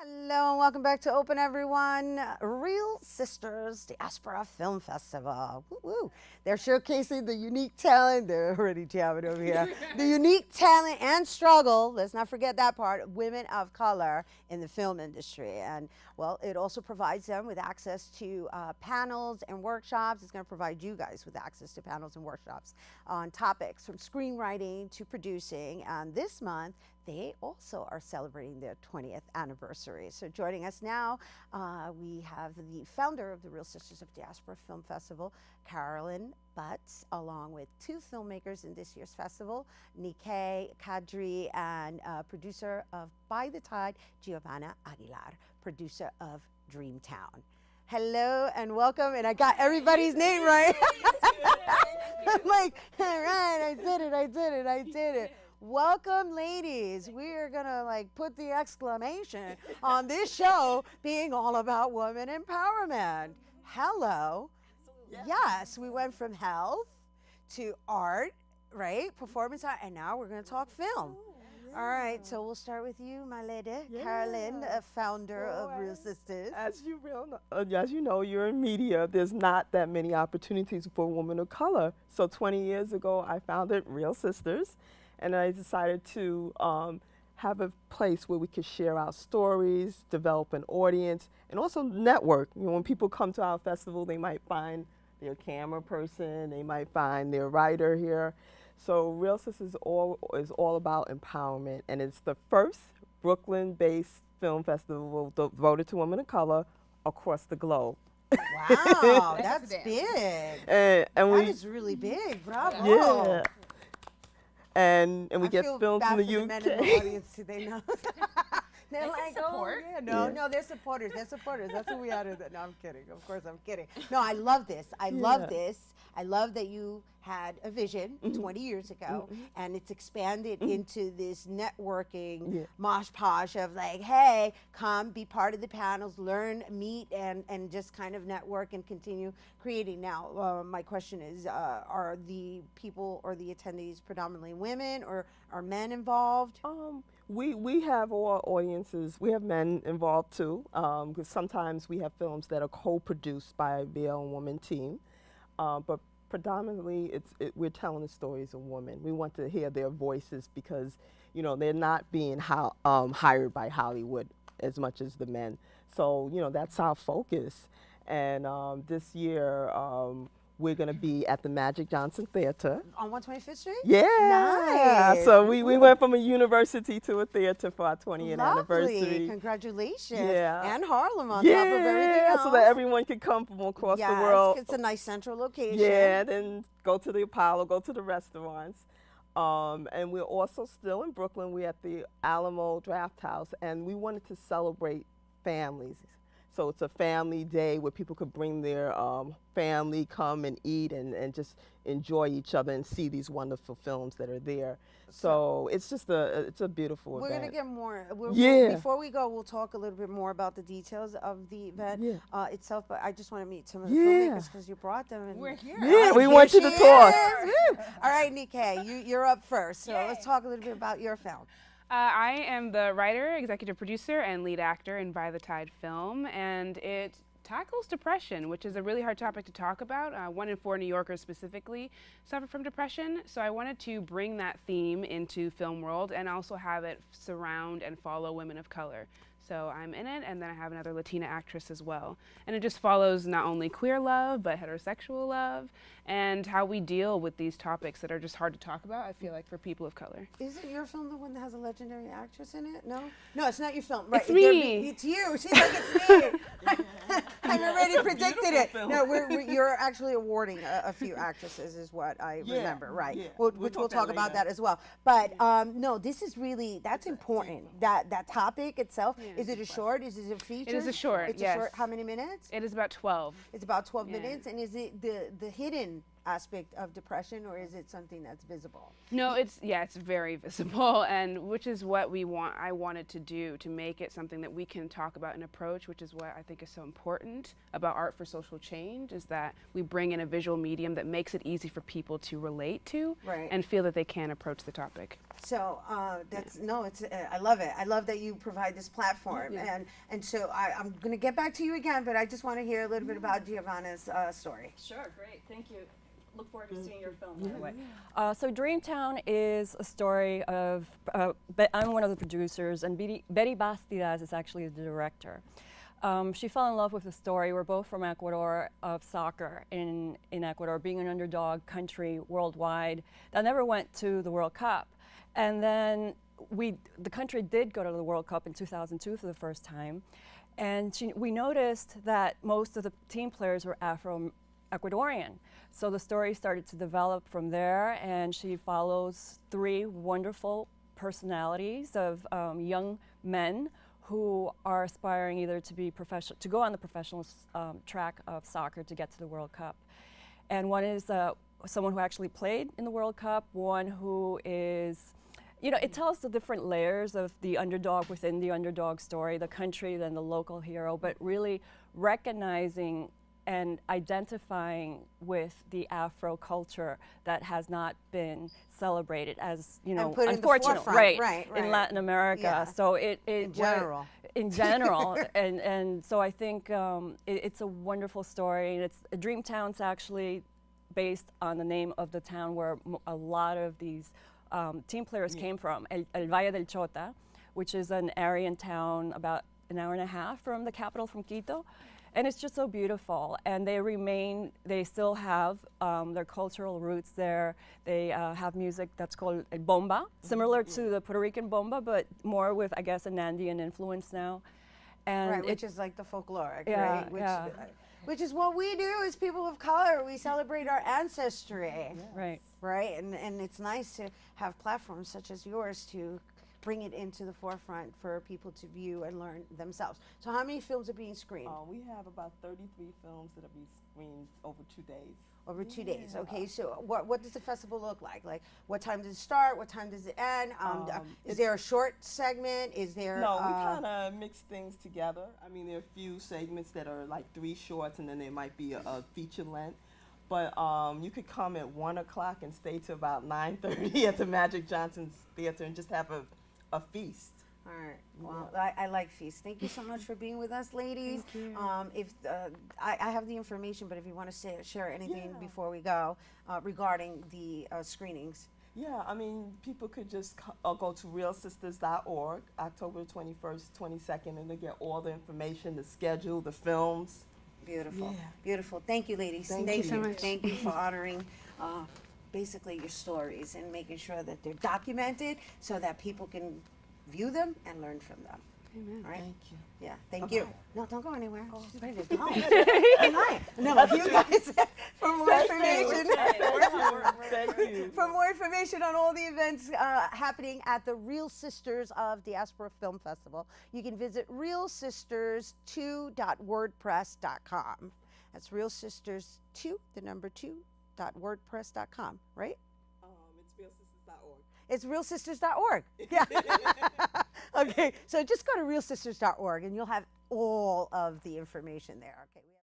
Hello and welcome back to Open, everyone. Real Sisters Diaspora Film Festival. Woo-woo. They're showcasing the unique talent. They're already jamming over here. The unique talent and struggle, let's not forget that part, of women of color in the film industry. And well, it also provides them with access to panels and workshops. It's going to provide you guys with access to panels and workshops on topics from screenwriting to producing. And this month, they also are celebrating their 20th anniversary. So joining us now, we have the founder of the Real Sisters of Diaspora Film Festival, Carolyn Butts, along with two filmmakers in this year's festival, Kadri, and producer of By the Tide, Giovanna Aguilar, producer of Dreamtown. Hello and welcome, and I got everybody's name right. I'm like, all right, I did it. Welcome, ladies. We are gonna put the exclamation on this show being all about women empowerment. Hello. Yes, we went from health to art, right? Performance art, and now we're gonna talk film. All right, so we'll start with you, my lady, Carolyn, founder of Real Sisters. As you know, you're in media. There's not that many opportunities for women of color. So 20 years ago, I founded Real Sisters. And I decided to have a place where we could share our stories, develop an audience, and also network. You know, when people come to our festival, they might find their camera person, they might find their writer here. So Real Sisters is all about empowerment, and it's the first Brooklyn-based film festival devoted to women of color across the globe. Wow, that's big. And that is really big. Bravo. Yeah. And we get filmed in the UK. Men in the audience, do they know? They're like, support. Oh, yeah, no, they're supporters. They're supporters. That's what we added. No, I'm kidding. Of course, I'm kidding. No, I love this. I love this. I love that you had a vision 20 years ago, and it's expanded into this networking mosh posh of like, hey, come be part of the panels, learn, meet, and just kind of network and continue creating. Now, my question is, are the people or the attendees predominantly women, or are men involved? We have all audiences. We have men involved too, because sometimes we have films that are co-produced by a male and woman team, but predominantly we're telling the stories of women. We want to hear their voices because, you know, they're not being hired by Hollywood as much as the men. So, you know, that's our focus. And this year, we're going to be at the Magic Johnson Theater. On 125th Street? Yeah. Nice. So we went from a university to a theater for our 20th anniversary. Congratulations. Yeah. And Harlem on top of everything else. So that everyone can come from across the world. It's a nice central location. Yeah, then go to the Apollo, go to the restaurants. And we're also still in Brooklyn. We're at the Alamo Draft House, and we wanted to celebrate families. So it's a family day where people could bring their family, come and eat and just enjoy each other and see these wonderful films that are there. So it's just it's a beautiful event. We're going to get more. Before we go, we'll talk a little bit more about the details of the event itself, but I just want to meet some of the filmmakers because you brought them. And we're here. Yeah, we want you to talk. All right, Nikkei, you're up first. So let's talk a little bit about your film. I am the writer, executive producer, and lead actor in By the Tide film, and it tackles depression, which is a really hard topic to talk about. 1 in 4 New Yorkers specifically suffer from depression, so I wanted to bring that theme into film world and also have it surround and follow women of color. So I'm in it, and then I have another Latina actress as well. And it just follows not only queer love, but heterosexual love, and how we deal with these topics that are just hard to talk about, I feel like, for people of color. Isn't your film the one that has a legendary actress in it? No? No, it's not your film. Right. It's me. It's you. She's like, it's me. I've already predicted it. Film. No, you're actually awarding a few actresses is what I remember, right? Yeah. Which we'll talk about that as well. But no, this is really, that's important. That topic itself. Yeah. Is it a short? Is it a feature? It is a short, It's a short. How many minutes? It is about 12. It's about 12 minutes. And is it the hidden aspect of depression, or is it something that's visible? No, it's very visible, and which is what I wanted to do, to make it something that we can talk about and approach, which is what I think is so important about art for social change, is that we bring in a visual medium that makes it easy for people to relate to and feel that they can approach the topic. So that's no, it's I love it. I love that you provide this platform, and so I'm going to get back to you again, but I just want to hear a little bit about Giovanna's story. Sure, great, thank you. Look forward to seeing your film, by the way. So Dreamtown is a story of, I'm one of the producers, and Betty Bastidas is actually the director. She fell in love with the story. We're both from Ecuador, of soccer in Ecuador, being an underdog country worldwide that never went to the World Cup. And then the country did go to the World Cup in 2002 for the first time. And we noticed that most of the team players were Afro-Ecuadorian. So the story started to develop from there, and she follows 3 wonderful personalities of young men who are aspiring either to be to go on the professional track of soccer to get to the World Cup. And one is someone who actually played in the World Cup, one who is, you know, it tells the different layers of the underdog within the underdog story, the country, then the local hero, but really recognizing and identifying with the Afro culture that has not been celebrated as, you know, unfortunately, right, in Latin America. Yeah. So in general. In general, and so I think it's a wonderful story, and Dreamtown's actually based on the name of the town where a lot of these team players came from, El Valle del Chota, which is an Aryan town about an hour and a half from the capital, from Quito. And it's just so beautiful, and they still have their cultural roots there. They have music that's called el bomba, similar to the Puerto Rican bomba, but more with, I guess, an Andean influence now. And right, which is like the folkloric, yeah, right? Which is what we do as people of color. We celebrate our ancestry. Right. Right, and it's nice to have platforms such as yours to bring it into the forefront for people to view and learn themselves. So how many films are being screened? We have about 33 films that will be screened over 2 days. Over 2 days, okay. So what does the festival look like? Like, what time does it start? What time does it end? Is there a short segment? Is there? No, we kind of mix things together. I mean, there are a few segments that are like 3 shorts, and then there might be a feature length. But you could come at 1 o'clock and stay till about 9:30 at the Magic Johnson's Theater and just have a feast. All right. Well, I like feasts. Thank you so much for being with us, ladies. Thank you. If I have the information, but if you want to share anything before we go regarding the screenings. Yeah, I mean, people could just go to realsisters.org, October 21st, 22nd, and they get all the information, the schedule, the films. Beautiful, beautiful. Thank you, ladies. Thank you so much. Thank you for honoring basically your stories and making sure that they're documented so that people can view them and learn from them. Amen. All right? Thank you. Yeah, thank you. No, don't go anywhere. She's ready to go. No, you guys, for more information. Thank you. For more information on all the events happening at the Real Sisters of Diaspora Film Festival, you can visit realsisters2.wordpress.com. That's realsisters2, the number 2.wordpress.com, right? It's realsisters.org. It's realsisters.org. Yeah. Okay, so just go to realsisters.org and you'll have all of the information there. Okay.